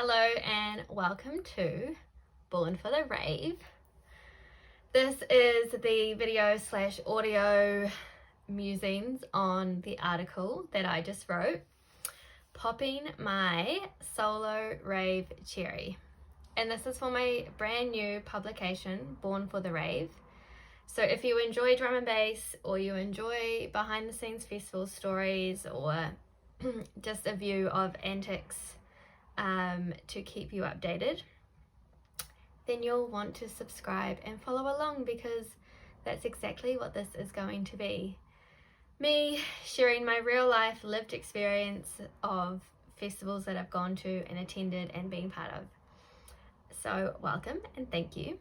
Hello and welcome to Born for the Rave. This is the video / audio musings on the article that I just wrote, Popping My Solo Rave Cherry. And this is for my brand new publication, Born for the Rave. So if you enjoy drum and bass, or you enjoy behind the scenes festival stories, or just a view of antics to keep you updated, then you'll want to subscribe and follow along, because that's exactly what this is going to be. Me sharing my real life lived experience of festivals that I've gone to and attended and been part of. So welcome and thank you.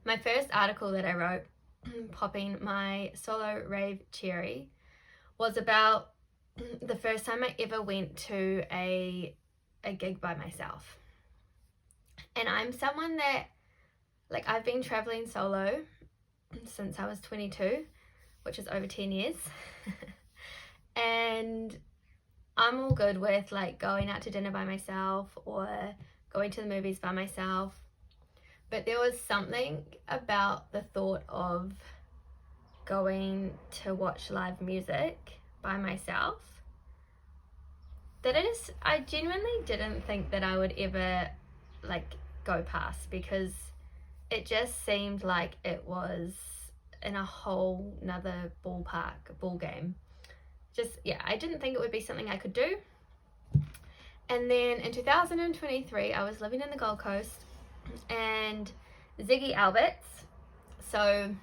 My first article that I wrote, Popping My Solo Rave Cherry, was about the first time I ever went to a gig by myself. And I'm someone that, I've been traveling solo since I was 22, which is over 10 years. And I'm all good with going out to dinner by myself or going to the movies by myself. But there was something about the thought of going to watch live music by myself that I genuinely didn't think that I would ever go past, because it just seemed like it was in a whole nother ball game. I didn't think it would be something I could do. And then in 2023 I was living in the Gold Coast, and Ziggy Albert's, so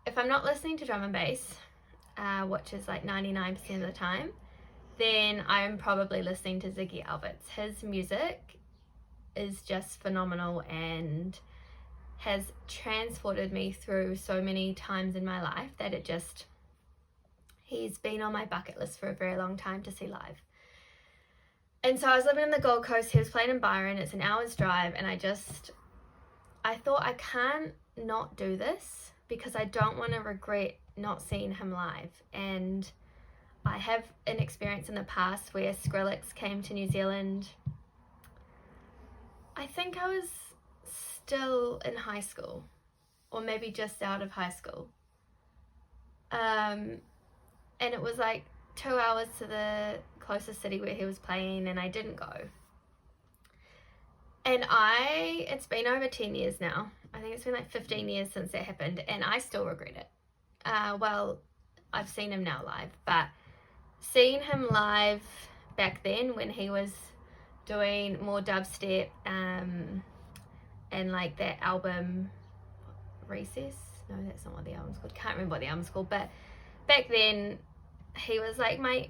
if I'm not listening to drum and bass, which is 99% of the time, then I'm probably listening to Ziggy Albert's. His music is just phenomenal and has transported me through so many times in my life that he's been on my bucket list for a very long time to see live. And so I was living in the Gold Coast, he was playing in Byron, it's an hour's drive, and I thought I can't not do this, because I don't want to regret not seeing him live. And I have an experience in the past where Skrillex came to New Zealand. I think I was still in high school, or maybe just out of high school. And it was 2 hours to the closest city where he was playing, and I didn't go. And it's been over 10 years now. I think it's been 15 years since that happened, and I still regret it. Well, I've seen him now live, but seeing him live back then when he was doing more dubstep and that album Recess, no, that's not what the album's called, can't remember what the album's called, but back then he was my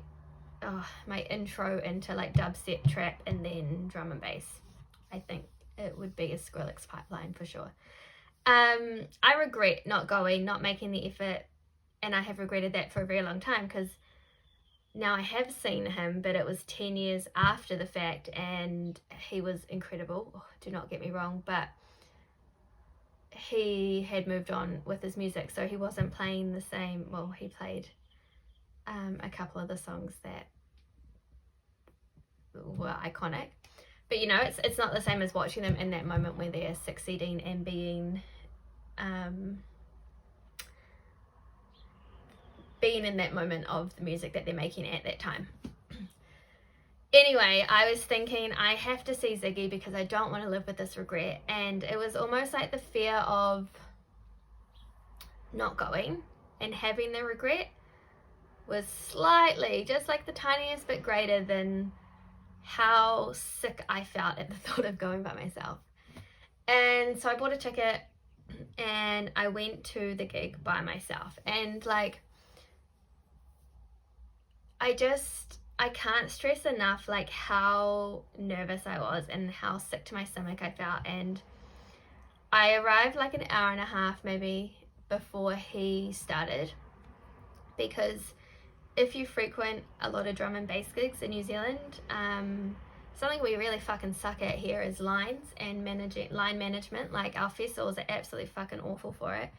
intro into dubstep, trap, and then drum and bass. I think it would be a Skrillex pipeline for sure. I regret not going, not making the effort, and I have regretted that for a very long time, because now I have seen him, but it was 10 years after the fact, and he was incredible. Oh, do not get me wrong, but he had moved on with his music, so he wasn't playing the same. Well, he played a couple of the songs that were iconic, but it's not the same as watching them in that moment where they're succeeding and being in that moment of the music that they're making at that time. Anyway, I was thinking I have to see Ziggy, because I don't want to live with this regret. And it was almost the fear of not going and having the regret was slightly, just the tiniest bit greater than how sick I felt at the thought of going by myself. And so I bought a ticket and I went to the gig by myself, and I can't stress enough how nervous I was and how sick to my stomach I felt. And I arrived an hour and a half maybe before he started, because if you frequent a lot of drum and bass gigs in New Zealand, something we really fucking suck at here is lines and line management. Our festivals are absolutely fucking awful for it.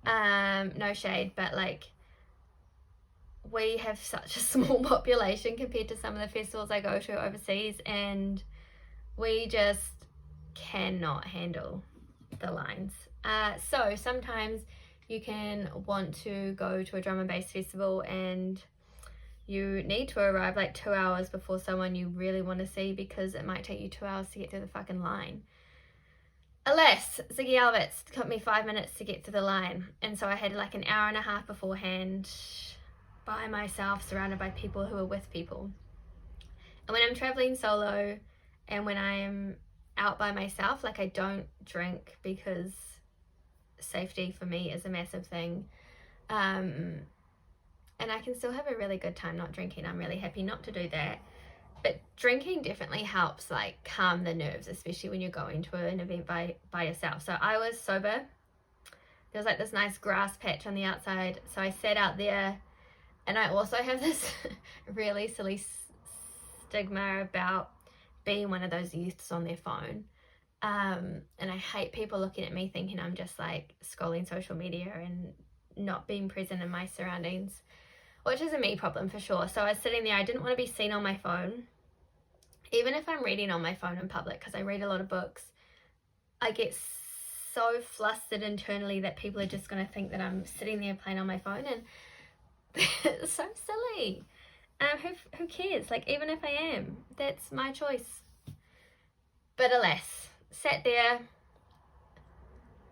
No shade, but we have such a small population compared to some of the festivals I go to overseas, and we just cannot handle the lines. So sometimes you can want to go to a drum and bass festival and you need to arrive like 2 hours before someone you really want to see, because it might take you 2 hours to get through the fucking line. Alas, Ziggy Alberts took me 5 minutes to get to the line, and so I had like an hour and a half beforehand by myself, surrounded by people who are with people. And when I'm traveling solo and when I am out by myself, like, I don't drink because safety for me is a massive thing. And I can still have a really good time not drinking. I'm really happy not to do that. But drinking definitely helps like calm the nerves, especially when you're going to an event by yourself. So I was sober. There was like this nice grass patch on the outside. So I sat out there, and I also have this really silly stigma about being one of those youths on their phone. And I hate people looking at me thinking I'm just like scrolling social media and not being present in my surroundings, which is a me problem for sure. So I was sitting there, I didn't want to be seen on my phone. Even if I'm reading on my phone in public, because I read a lot of books, I get so flustered internally that people are just going to think that I'm sitting there playing on my phone, and it's so silly. Who cares? Like, even if I am, that's my choice. But alas, sat there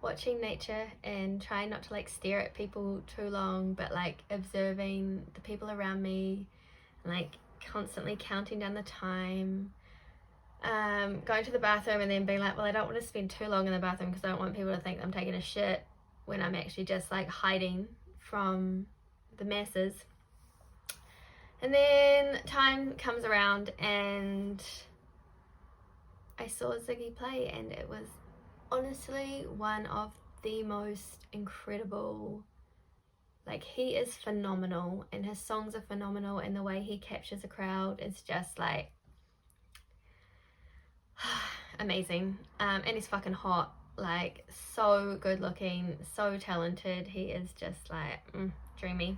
watching nature and trying not to like stare at people too long, but like observing the people around me, and like constantly counting down the time, going to the bathroom and then being like, well, I don't want to spend too long in the bathroom because I don't want people to think I'm taking a shit when I'm actually just like hiding from the masses. And then time comes around and I saw Ziggy play, and it was honestly one of the most incredible, like, he is phenomenal and his songs are phenomenal, and the way he captures a crowd is just like amazing. And he's fucking hot, like so good looking, so talented. He is just like dreamy.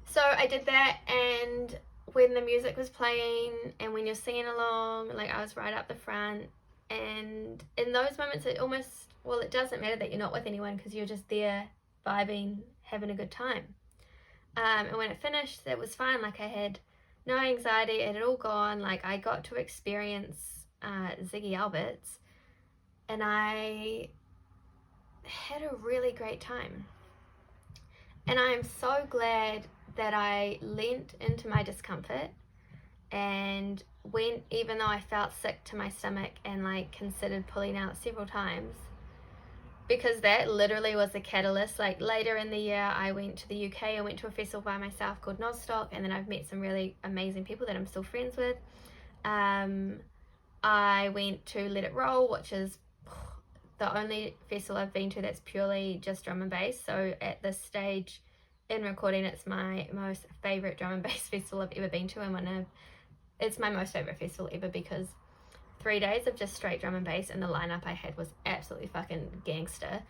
So I did that, and when the music was playing and when you're singing along, like, I was right up the front. And in those moments, it almost, well, it doesn't matter that you're not with anyone because you're just there vibing, having a good time. And when it finished, it was fine. Like, I had no anxiety. It had all gone. Like, I got to experience Ziggy Alberts, and I had a really great time. And I am so glad that I leant into my discomfort and went, even though I felt sick to my stomach and like considered pulling out several times, because that literally was the catalyst. Like, later in the year, I went to the UK. I went to a festival by myself called Nostock, and then I've met some really amazing people that I'm still friends with. I went to Let It Roll, which is the only festival I've been to that's purely just drum and bass. So at this stage in recording, it's my most favorite drum and bass festival I've ever been to, and it's my most favorite festival ever, because 3 days of just straight drum and bass, and the lineup I had was absolutely fucking gangster.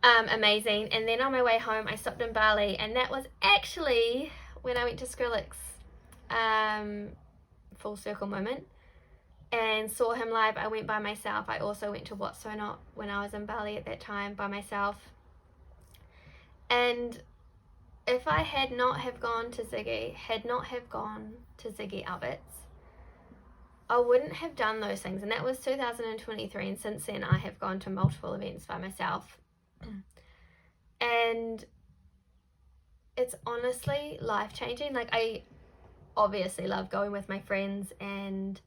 Amazing. And then on my way home, I stopped in Bali, and that was actually when I went to Skrillex, full circle moment, and saw him live. I went by myself. I also went to What's So Not when I was in Bali at that time by myself. And if I had not have gone to Ziggy Alberts, I wouldn't have done those things. And that was 2023, and since then I have gone to multiple events by myself. And it's honestly life-changing. Like, I obviously love going with my friends, and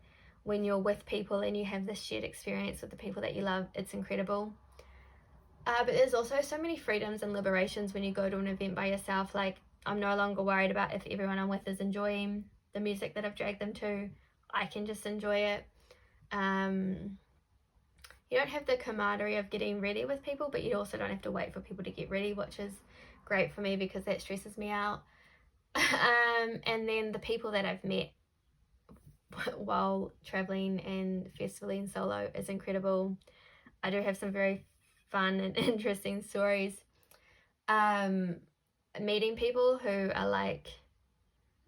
when you're with people and you have this shared experience with the people that you love, it's incredible. But there's also so many freedoms and liberations when you go to an event by yourself. Like, I'm no longer worried about if everyone I'm with is enjoying the music that I've dragged them to. I can just enjoy it. You don't have the camaraderie of getting ready with people, but you also don't have to wait for people to get ready, which is great for me because that stresses me out. And then the people that I've met while traveling and festivaling solo is incredible. I do have some very fun and interesting stories. meeting people who are like,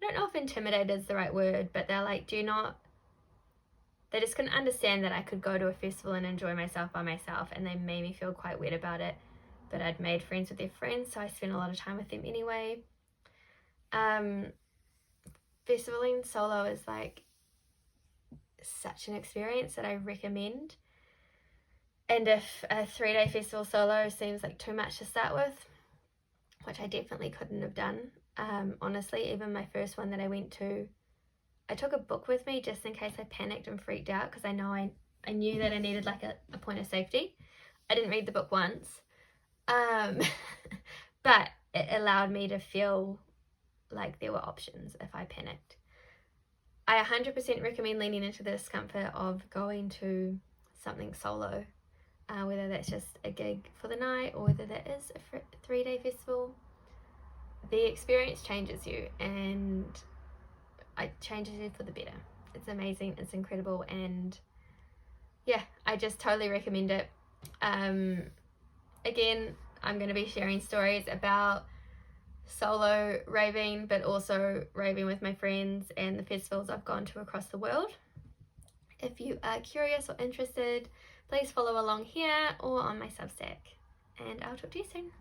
I don't know if intimidated is the right word, but they're like, they just couldn't understand that I could go to a festival and enjoy myself by myself, and they made me feel quite weird about it. But I'd made friends with their friends, so I spent a lot of time with them anyway. Festivaling solo is like such an experience that I recommend. And if a 3-day festival solo seems like too much to start with, which I definitely couldn't have done, honestly, even my first one that I went to, I took a book with me just in case I panicked and freaked out, because I knew that I needed like a point of safety. I didn't read the book once, but it allowed me to feel like there were options if I panicked. I 100% recommend leaning into the discomfort of going to something solo, whether that's just a gig for the night or whether that is a 3-day festival. The experience changes you, and it changes you for the better. It's amazing, it's incredible, and yeah, I just totally recommend it. Again, I'm going to be sharing stories about solo raving, but also raving with my friends and the festivals I've gone to across the world. If you are curious or interested, please follow along here or on my Substack, and I'll talk to you soon.